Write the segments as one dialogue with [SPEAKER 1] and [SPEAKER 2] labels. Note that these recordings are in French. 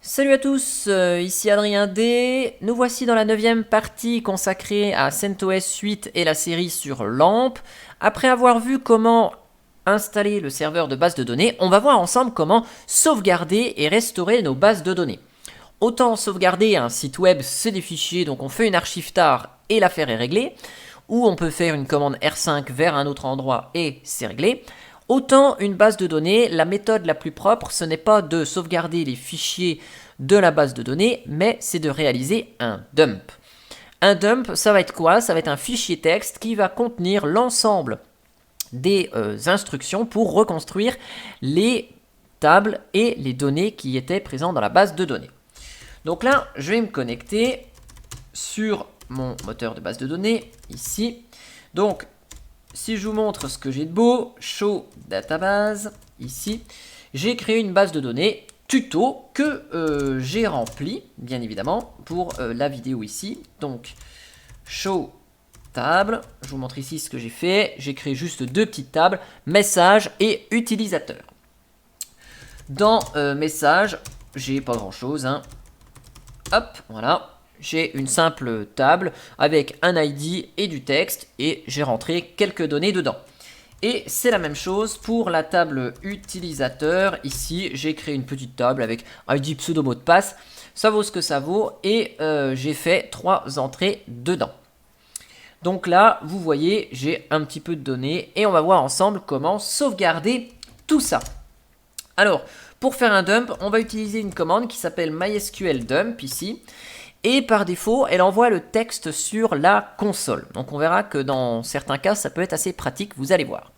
[SPEAKER 1] Salut à tous, ici Adrien D. Nous voici dans la 9e partie consacrée à CentOS 8 et la série sur LAMP. Après avoir vu comment installer le serveur de base de données, on va voir ensemble comment sauvegarder et restaurer nos bases de données. Autant sauvegarder un site web, c'est des fichiers, donc on fait une archive tar et l'affaire est réglée. Ou on peut faire une commande R5 vers un autre endroit et c'est réglé. Autant une base de données, la méthode la plus propre, ce n'est pas de sauvegarder les fichiers de la base de données, mais c'est de réaliser un dump. Un dump, ça va être quoi? Ça va être un fichier texte qui va contenir l'ensemble des instructions pour reconstruire les tables et les données qui étaient présentes dans la base de données. Donc là, je vais me connecter sur mon moteur de base de données, ici. Donc, si je vous montre ce que j'ai de beau, show database, ici, j'ai créé une base de données tuto que j'ai remplie, bien évidemment, pour la vidéo ici. Donc, show table, je vous montre ici ce que j'ai fait. J'ai créé juste deux petites tables, message et utilisateur. Dans message, j'ai pas grand chose, hein. Hop, voilà. J'ai une simple table avec un ID et du texte et j'ai rentré quelques données dedans. Et c'est la même chose pour la table utilisateur. Ici, j'ai créé une petite table avec ID, pseudo, mot de passe. Ça vaut ce que ça vaut et j'ai fait 3 entrées dedans. Donc là, vous voyez, j'ai un petit peu de données et on va voir ensemble comment sauvegarder tout ça. Alors, pour faire un dump, on va utiliser une commande qui s'appelle MySQL dump ici. Et par défaut, elle envoie le texte sur la console. Donc on verra que dans certains cas, ça peut être assez pratique, vous allez voir.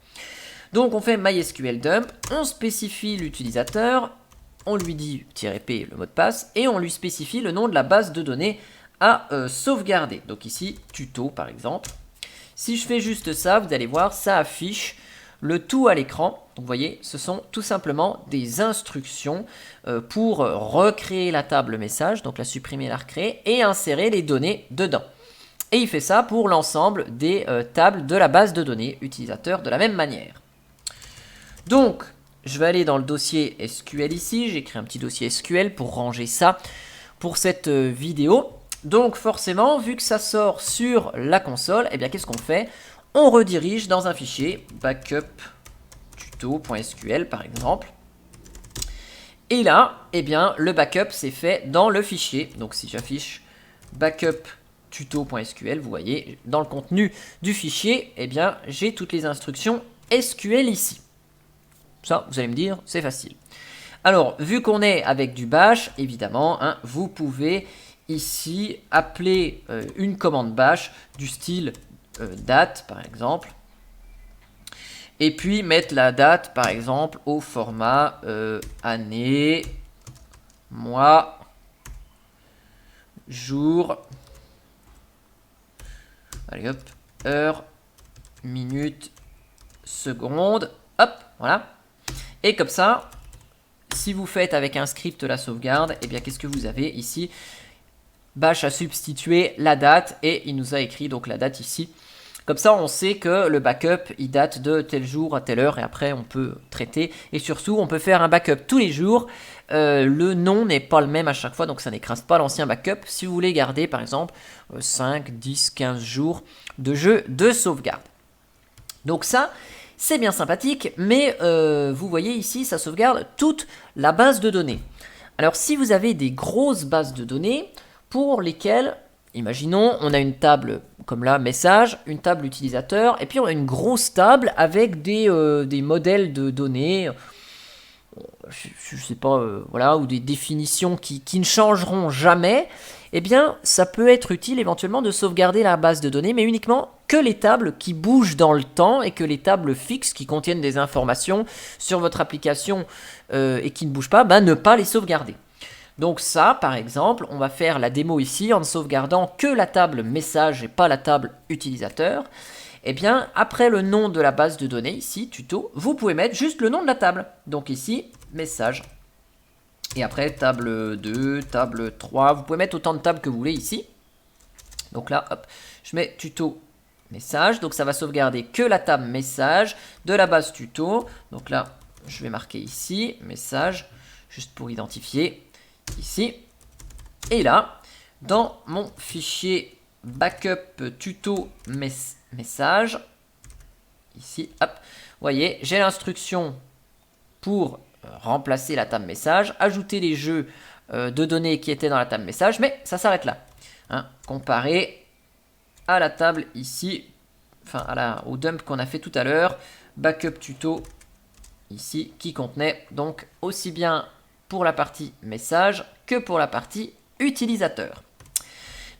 [SPEAKER 1] Donc on fait MySQL dump, on spécifie l'utilisateur, on lui dit -p le mot de passe, et on lui spécie le nom de la base de données à sauvegarder. Donc ici, tuto par exemple. Si je fais juste ça, vous allez voir, ça affiche le tout à l'écran. Donc vous voyez, ce sont tout simplement des instructions pour recréer la table message, donc la supprimer, la recréer, et insérer les données dedans. Et il fait ça pour l'ensemble des tables de la base de données utilisateur de la même manière. Donc, je vais aller dans le dossier SQL ici, j'ai créé un petit dossier SQL pour ranger ça pour cette vidéo. Donc forcément, vu que ça sort sur la console, eh bien qu'est-ce qu'on fait? On redirige dans un fichier backup tuto.sql par exemple. Et là, eh bien, le backup s'est fait dans le fichier. Donc si j'affiche backup tuto.sql, vous voyez, dans le contenu du fichier, eh bien, j'ai toutes les instructions SQL ici. Ça, vous allez me dire, c'est facile. Alors, vu qu'on est avec du bash, évidemment, hein, vous pouvez ici appeler une commande bash du style date, par exemple. Et puis mettre la date, par exemple, au format année, mois, jour, allez hop, heure, minute, seconde, hop, voilà. Et comme ça, si vous faites avec un script la sauvegarde, eh bien qu'est-ce que vous avez ici? Bash a substitué la date et il nous a écrit donc la date ici. Comme ça, on sait que le backup, il date de tel jour à telle heure et après, on peut traiter. Et surtout, on peut faire un backup tous les jours. Le nom n'est pas le même à chaque fois, donc ça n'écrase pas l'ancien backup. Si vous voulez garder, par exemple, 5, 10, 15 jours de jeu de sauvegarde. Donc ça, c'est bien sympathique, mais vous voyez ici, ça sauvegarde toute la base de données. Alors, si vous avez des grosses bases de données pour lesquelles... Imaginons, on a une table comme là, message, une table utilisateur, et puis on a une grosse table avec des modèles de données, je sais pas, voilà, ou des définitions qui ne changeront jamais. Eh bien, ça peut être utile éventuellement de sauvegarder la base de données, mais uniquement que les tables qui bougent dans le temps et que les tables fixes qui contiennent des informations sur votre application et qui ne bougent pas, ne pas les sauvegarder. Donc ça, par exemple, on va faire la démo ici en ne sauvegardant que la table message et pas la table utilisateur. Eh bien, après le nom de la base de données, ici, tuto, vous pouvez mettre juste le nom de la table. Donc ici, message. Et après, table 2, table 3, vous pouvez mettre autant de tables que vous voulez ici. Donc là, hop, je mets tuto message. Donc ça va sauvegarder que la table message de la base tuto. Donc là, je vais marquer ici, message, juste pour identifier. ici. Et là, dans mon fichier backup tuto message, ici, hop, vous voyez, j'ai l'instruction pour remplacer la table message, ajouter les jeux de données qui étaient dans la table message, mais ça s'arrête là. Hein, comparé à la table ici, enfin au dump qu'on a fait tout à l'heure, backup tuto ici, qui contenait donc aussi bien pour la partie message que pour la partie utilisateur.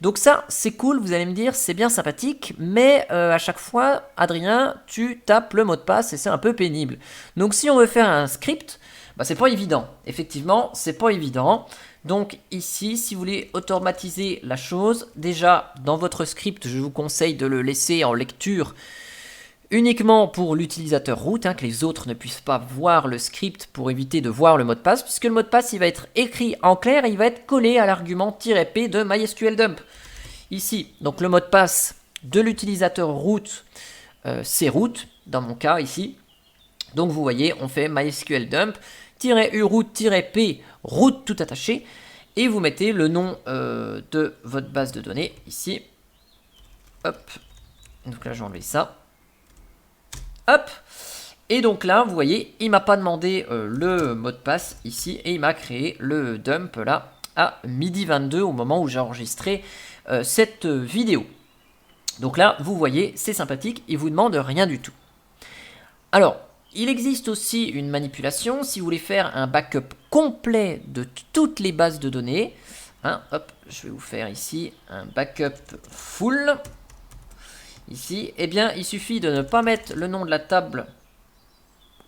[SPEAKER 1] Donc ça, c'est cool, vous allez me dire, c'est bien sympathique, mais à chaque fois, Adrien, tu tapes le mot de passe et c'est un peu pénible. Donc si on veut faire un script, bah, c'est pas évident. Effectivement, c'est pas évident. Donc ici, si vous voulez automatiser la chose, déjà, dans votre script, je vous conseille de le laisser en lecture uniquement pour l'utilisateur root, hein, que les autres ne puissent pas voir le script pour éviter de voir le mot de passe, puisque le mot de passe il va être écrit en clair et il va être collé à l'argument "-p" de MySQL dump. Ici, donc le mot de passe de l'utilisateur root, c'est root, dans mon cas ici. Donc vous voyez, on fait MySQL dump, -uroot-p, root tout attaché, et vous mettez le nom de votre base de données ici. Hop, donc là je vais enlever ça. Hop, et donc là, vous voyez, il m'a pas demandé le mot de passe ici, et il m'a créé le dump là à 12h22 au moment où j'ai enregistré cette vidéo. Donc là, vous voyez, c'est sympathique, il vous demande rien du tout. Alors, il existe aussi une manipulation, si vous voulez faire un backup complet de toutes les bases de données. Hein, hop, je vais vous faire ici un backup full. Ici, eh bien, il suffit de ne pas mettre le nom de la table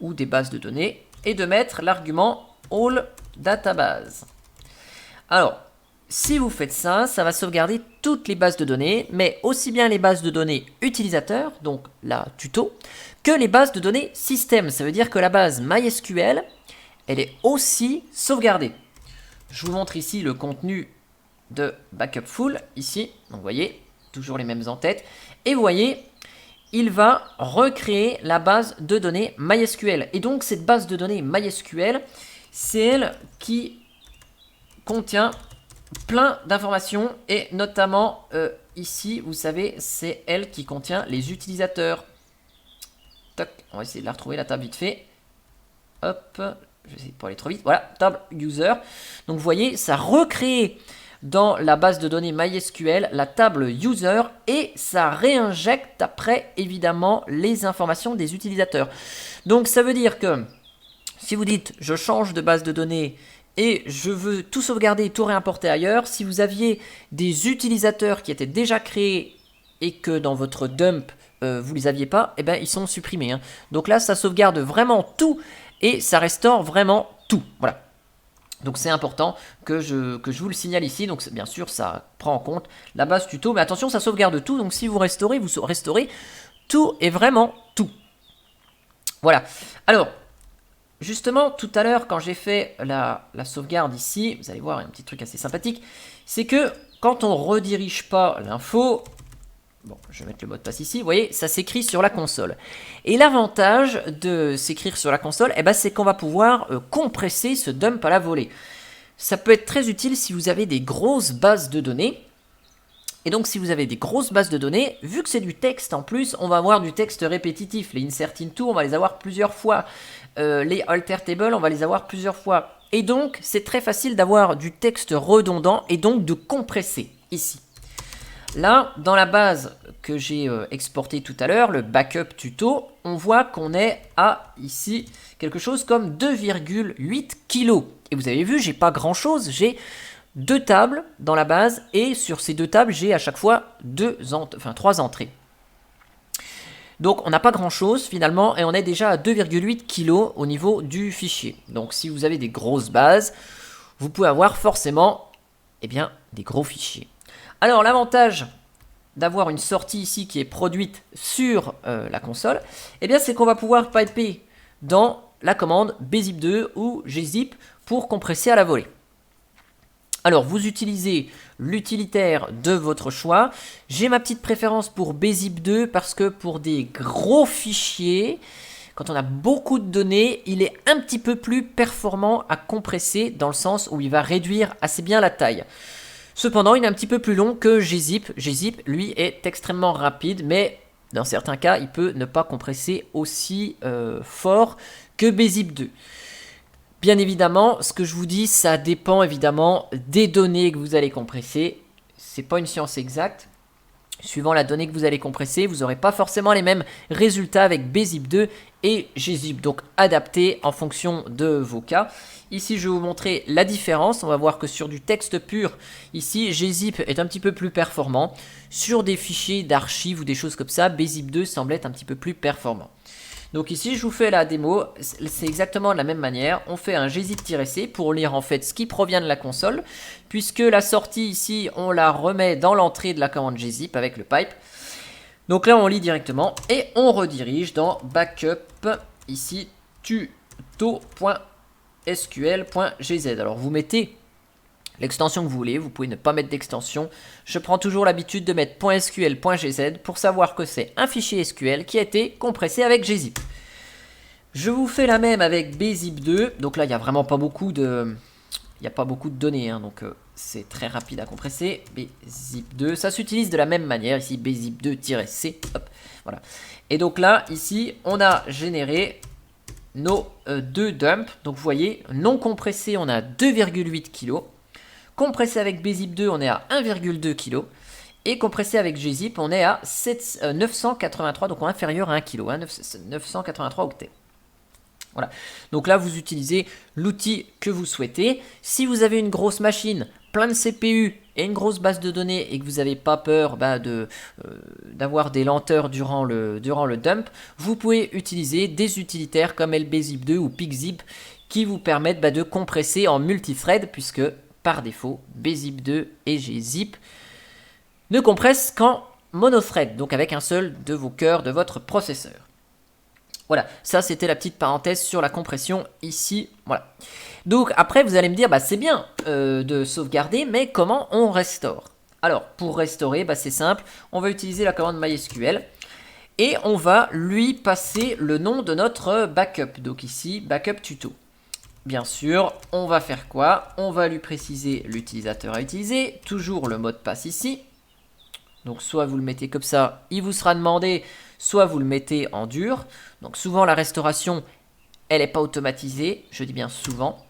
[SPEAKER 1] ou des bases de données et de mettre l'argument all database. Alors, si vous faites ça, ça va sauvegarder toutes les bases de données, mais aussi bien les bases de données utilisateurs, donc la tuto, que les bases de données système. Ça veut dire que la base MySQL, elle est aussi sauvegardée. Je vous montre ici le contenu de backup full, ici, donc vous voyez, toujours les mêmes en-têtes. Et vous voyez, il va recréer la base de données MySQL. Et donc, cette base de données MySQL, c'est elle qui contient plein d'informations. Et notamment, ici, vous savez, c'est elle qui contient les utilisateurs. Toc, on va essayer de la retrouver, la table, vite fait. Hop, je vais essayer de pas aller trop vite. Voilà, table user. Donc, vous voyez, ça recrée dans la base de données MySQL la table user et ça réinjecte après évidemment les informations des utilisateurs. Donc ça veut dire que si vous dites je change de base de données et je veux tout sauvegarder, tout réimporter ailleurs, si vous aviez des utilisateurs qui étaient déjà créés et que dans votre dump vous les aviez pas, eh ben ils sont supprimés. Hein. Donc là ça sauvegarde vraiment tout et ça restaure vraiment tout. Voilà. Donc c'est important que je vous le signale ici. Donc bien sûr ça prend en compte la base tuto. Mais attention, ça sauvegarde tout. Donc si vous restaurez tout et vraiment tout. Voilà. Alors, justement, tout à l'heure, quand j'ai fait la sauvegarde ici, vous allez voir un petit truc assez sympathique. C'est que quand on redirige pas l'info... Bon, je vais mettre le mot de passe ici. Vous voyez, ça s'écrit sur la console. Et l'avantage de s'écrire sur la console, eh ben, c'est qu'on va pouvoir compresser ce dump à la volée. Ça peut être très utile si vous avez des grosses bases de données. Et donc, si vous avez des grosses bases de données, vu que c'est du texte en plus, on va avoir du texte répétitif. Les insert into, on va les avoir plusieurs fois. Les alter table, on va les avoir plusieurs fois. Et donc, c'est très facile d'avoir du texte redondant et donc de compresser ici. Là, dans la base que j'ai exportée tout à l'heure, le backup tuto, on voit qu'on est à, ici, quelque chose comme 2,8 kg. Et vous avez vu, j'ai pas grand chose, j'ai 2 tables dans la base, et sur ces 2 tables, j'ai à chaque fois 3 entrées. Donc on n'a pas grand chose finalement, et on est déjà à 2,8 kg au niveau du fichier. Donc si vous avez des grosses bases, vous pouvez avoir forcément des gros fichiers. Alors l'avantage d'avoir une sortie ici qui est produite sur la console, c'est qu'on va pouvoir piper dans la commande bzip2 ou gzip pour compresser à la volée. Alors vous utilisez l'utilitaire de votre choix. J'ai ma petite préférence pour bzip2 parce que pour des gros fichiers, quand on a beaucoup de données, il est un petit peu plus performant à compresser dans le sens où il va réduire assez bien la taille. Cependant, il est un petit peu plus long que gzip. Gzip, lui, est extrêmement rapide, mais dans certains cas, il peut ne pas compresser aussi fort que bzip 2. Bien évidemment, ce que je vous dis, ça dépend évidemment des données que vous allez compresser. C'est pas une science exacte. Suivant la donnée que vous allez compresser, vous n'aurez pas forcément les mêmes résultats avec bzip 2 et gzip, donc adapté en fonction de vos cas. Ici, je vais vous montrer la différence. On va voir que sur du texte pur, ici, gzip est un petit peu plus performant. Sur des fichiers d'archives ou des choses comme ça, bzip 2 semble être un petit peu plus performant. Donc ici, je vous fais la démo, c'est exactement de la même manière. On fait un gzip-c pour lire en fait ce qui provient de la console, puisque la sortie ici, on la remet dans l'entrée de la commande gzip avec le pipe. Donc là, on lit directement et on redirige dans backup, ici, tuto.sql.gz. Alors vous mettez l'extension que vous voulez, vous pouvez ne pas mettre d'extension. Je prends toujours l'habitude de mettre .sql.gz pour savoir que c'est un fichier SQL qui a été compressé avec gzip. Je vous fais la même avec bzip 2. Donc là, il n'y a vraiment pas beaucoup de... Il n'y a pas beaucoup de données, hein, donc c'est très rapide à compresser. Bzip 2, ça s'utilise de la même manière. Ici, bzip 2-c. Hop, voilà. Et donc là, ici, on a généré nos deux dumps. Donc vous voyez, non compressé, on a 2,8 kg. Compressé avec bzip 2, on est à 1,2 kg. Et compressé avec gzip, on est à 983, donc inférieur à 1 kg, hein, 983 octets. Voilà. Donc là, vous utilisez l'outil que vous souhaitez. Si vous avez une grosse machine, plein de CPU et une grosse base de données et que vous n'avez pas peur d'avoir des lenteurs durant le dump, vous pouvez utiliser des utilitaires comme lbzip 2 ou piczip qui vous permettent de compresser en multithread, puisque par défaut, bzip 2 et gzip ne compressent qu'en monothread, donc avec un seul de vos cœurs de votre processeur. Voilà, ça c'était la petite parenthèse sur la compression ici, voilà. Donc après vous allez me dire, c'est bien de sauvegarder, mais comment on restaure? Alors pour restaurer, c'est simple, on va utiliser la commande MySQL et on va lui passer le nom de notre backup, donc ici backup tuto. Bien sûr, on va faire quoi? On va lui préciser l'utilisateur à utiliser, toujours le mot de passe ici. Donc soit vous le mettez comme ça, il vous sera demandé, soit vous le mettez en dur. Donc souvent la restauration, elle n'est pas automatisée, je dis bien souvent.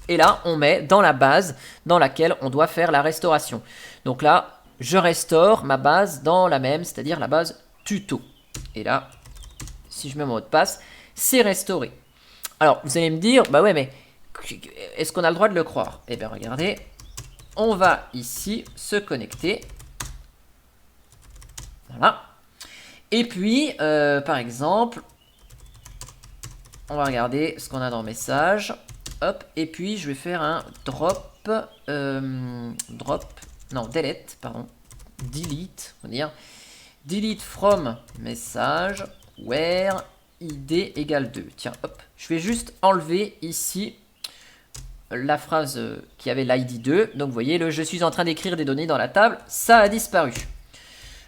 [SPEAKER 1] Et là, on met dans la base dans laquelle on doit faire la restauration. Donc là, je restaure ma base dans la même, c'est-à-dire la base tuto. Et là, si je mets mon mot de passe, c'est restauré. Alors, vous allez me dire, ouais, mais est-ce qu'on a le droit de le croire? Eh bien, regardez, on va ici se connecter. Voilà. Et puis, par exemple, on va regarder ce qu'on a dans message. Hop, et puis je vais faire un delete, on va dire. Delete from message, where id égale 2. Tiens, hop, je vais juste enlever ici la phrase qui avait l'id 2. Donc vous voyez, je suis en train d'écrire des données dans la table, ça a disparu.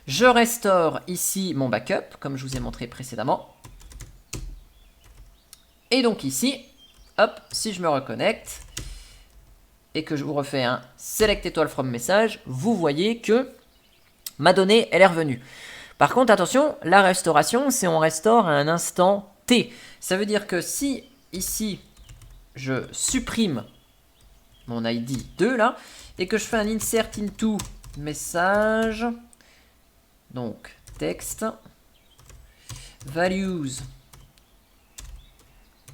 [SPEAKER 1] Je restaure ici mon backup, comme je vous ai montré précédemment. Et donc ici, hop, si je me reconnecte et que je vous refais un select étoile from message, vous voyez que ma donnée, elle est revenue. Par contre, attention, la restauration, c'est on restaure à un instant T. Ça veut dire que si, ici, je supprime mon ID 2, là, et que je fais un insert into message, donc texte, values,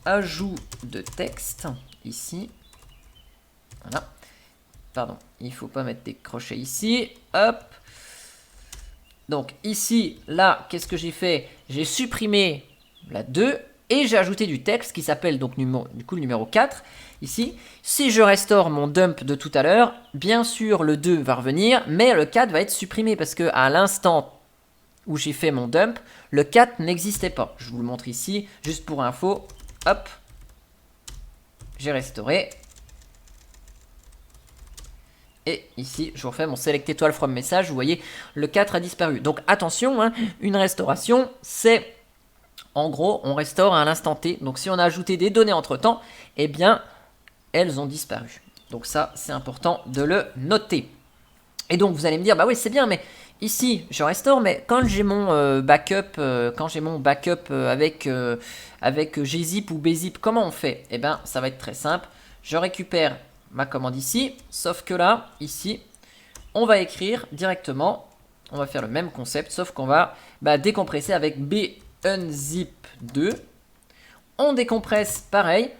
[SPEAKER 1] ajout de texte, ici, voilà, pardon, il ne faut pas mettre des crochets ici, hop. Donc ici, là, qu'est-ce que j'ai fait? J'ai supprimé la 2 et j'ai ajouté du texte qui s'appelle donc du coup le numéro 4. Ici, si je restaure mon dump de tout à l'heure, bien sûr le 2 va revenir, mais le 4 va être supprimé parce que à l'instant où j'ai fait mon dump, le 4 n'existait pas. Je vous le montre ici, juste pour info. Hop, j'ai restauré. Et ici, je refais mon select étoile from message. Vous voyez, le 4 a disparu. Donc attention, hein, une restauration, c'est En gros, on restaure à l'instant T. Donc si on a ajouté des données entre-temps, eh bien, elles ont disparu. Donc ça, c'est important de le noter. Et donc, vous allez me dire, bah oui, c'est bien, mais ici, je restaure, mais quand j'ai mon backup, avec gzip ou bzip, comment on fait? Eh bien, ça va être très simple. Je récupère ma commande ici, sauf que là, ici, on va écrire directement, on va faire le même concept, sauf qu'on va décompresser avec bunzip2. On décompresse pareil,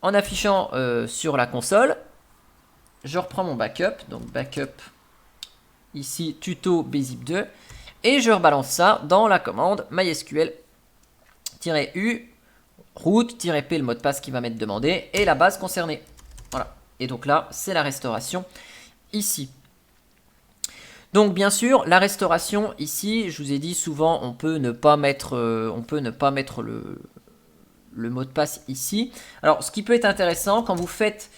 [SPEAKER 1] en affichant sur la console. Je reprends mon backup, donc backup ici tuto bzip2, et je rebalance ça dans la commande mysql-u root-p, le mot de passe qui va m'être demandé, et la base concernée. Voilà. Et donc là, c'est la restauration ici. Donc bien sûr, la restauration ici, je vous ai dit souvent, on peut ne pas mettre, le mot de passe ici. Alors, ce qui peut être intéressant, quand vous faites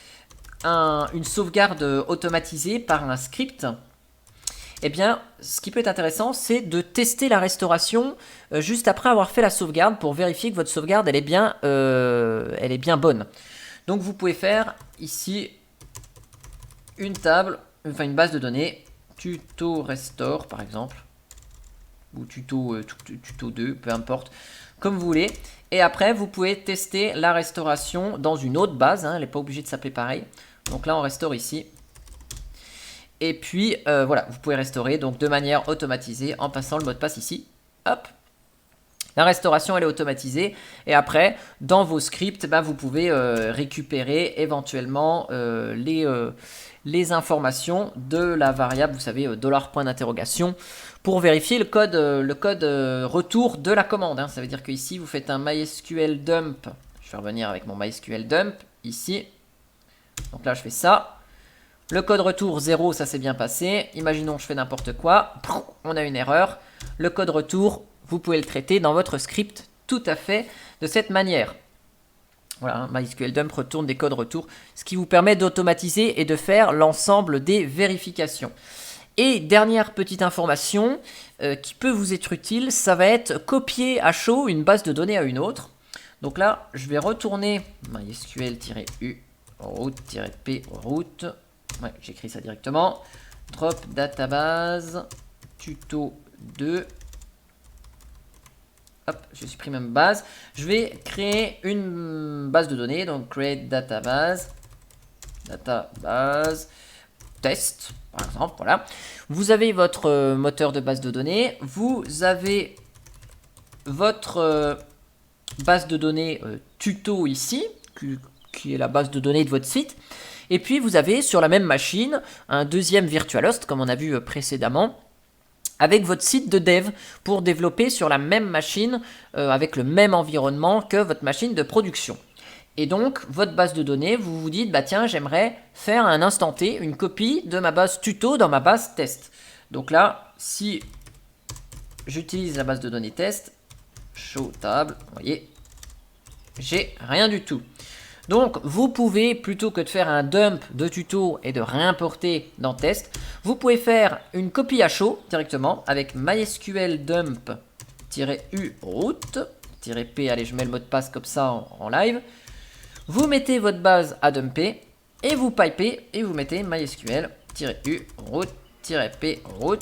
[SPEAKER 1] une sauvegarde automatisée par un script, eh bien, ce qui peut être intéressant, c'est de tester la restauration juste après avoir fait la sauvegarde pour vérifier que votre sauvegarde, elle est bien bonne. Donc, vous pouvez faire ici une base de données, tuto restore par exemple, ou tuto 2, peu importe, comme vous voulez. Et après, vous pouvez tester la restauration dans une autre base, hein, elle n'est pas obligée de s'appeler pareil. Donc là, on restaure ici. Et puis, voilà, vous pouvez restaurer donc de manière automatisée en passant le mot de passe ici. Hop. La restauration, elle est automatisée. Et après, dans vos scripts, vous pouvez récupérer éventuellement les informations de la variable, vous savez, $point d'interrogation, pour vérifier le code retour de la commande. Hein. Ça veut dire que ici, vous faites un MySQL dump. Je vais revenir avec mon MySQL dump ici. Donc là, je fais ça. Le code retour 0, ça s'est bien passé. Imaginons que je fais n'importe quoi. On a une erreur. Le code retour, vous pouvez le traiter dans votre script tout à fait de cette manière. Voilà, MySQL dump retourne des codes retour, ce qui vous permet d'automatiser et de faire l'ensemble des vérifications. Et dernière petite information qui peut vous être utile, ça va être copier à chaud une base de données à une autre. Donc là, je vais retourner MySQL-u root-p root. Ouais, j'écris ça directement. Drop database tuto 2. Hop, je supprime même base. Je vais créer une base de données. Donc, create database. Database test, par exemple. Voilà. Vous avez votre moteur de base de données. Vous avez votre base de données tuto ici, qui est la base de données de votre site. Et puis, vous avez sur la même machine un deuxième virtualhost, comme on a vu précédemment, avec votre site de dev pour développer sur la même machine, avec le même environnement que votre machine de production. Et donc, votre base de données, vous vous dites, tiens, j'aimerais faire un instant T, une copie de ma base tuto dans ma base test. Donc là, si j'utilise la base de données test, show table, vous voyez, j'ai rien du tout. Donc, vous pouvez, plutôt que de faire un dump de tuto et de réimporter dans test, vous pouvez faire une copie à chaud directement avec mysql dump-u root-p, allez, je mets le mot de passe comme ça en live. Vous mettez votre base à dumper et vous pipez et vous mettez mysql-u root-p root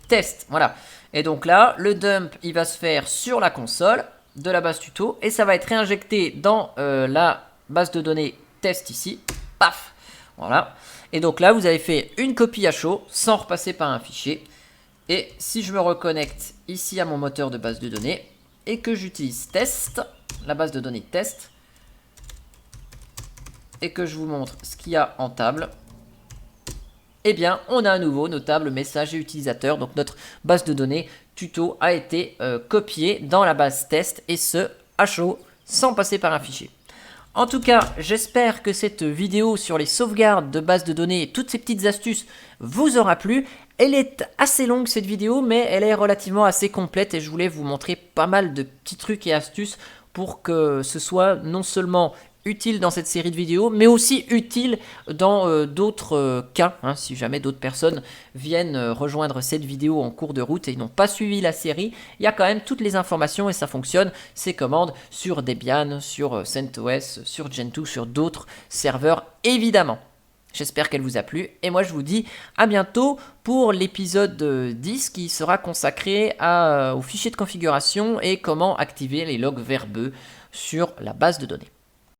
[SPEAKER 1] test. Voilà. Et donc là, le dump, il va se faire sur la console de la base tuto et ça va être réinjecté dans la base de données test ici. Paf. Voilà. Et donc là, vous avez fait une copie à chaud sans repasser par un fichier. Et si je me reconnecte ici à mon moteur de base de données et que j'utilise test, la base de données test, et que je vous montre ce qu'il y a en table, eh bien, on a à nouveau nos tables messages et utilisateurs. Donc notre base de données tuto a été copiée dans la base test et ce à chaud sans passer par un fichier. En tout cas, j'espère que cette vidéo sur les sauvegardes de bases de données et toutes ces petites astuces vous aura plu. Elle est assez longue cette vidéo, mais elle est relativement assez complète et je voulais vous montrer pas mal de petits trucs et astuces pour que ce soit non seulement utile dans cette série de vidéos, mais aussi utile dans d'autres cas, hein, si jamais d'autres personnes viennent rejoindre cette vidéo en cours de route et n'ont pas suivi la série, il y a quand même toutes les informations et ça fonctionne, ces commandes sur Debian, sur CentOS, sur Gentoo, sur d'autres serveurs évidemment. J'espère qu'elle vous a plu et moi je vous dis à bientôt pour l'épisode 10 qui sera consacré aux fichiers de configuration et comment activer les logs verbeux sur la base de données.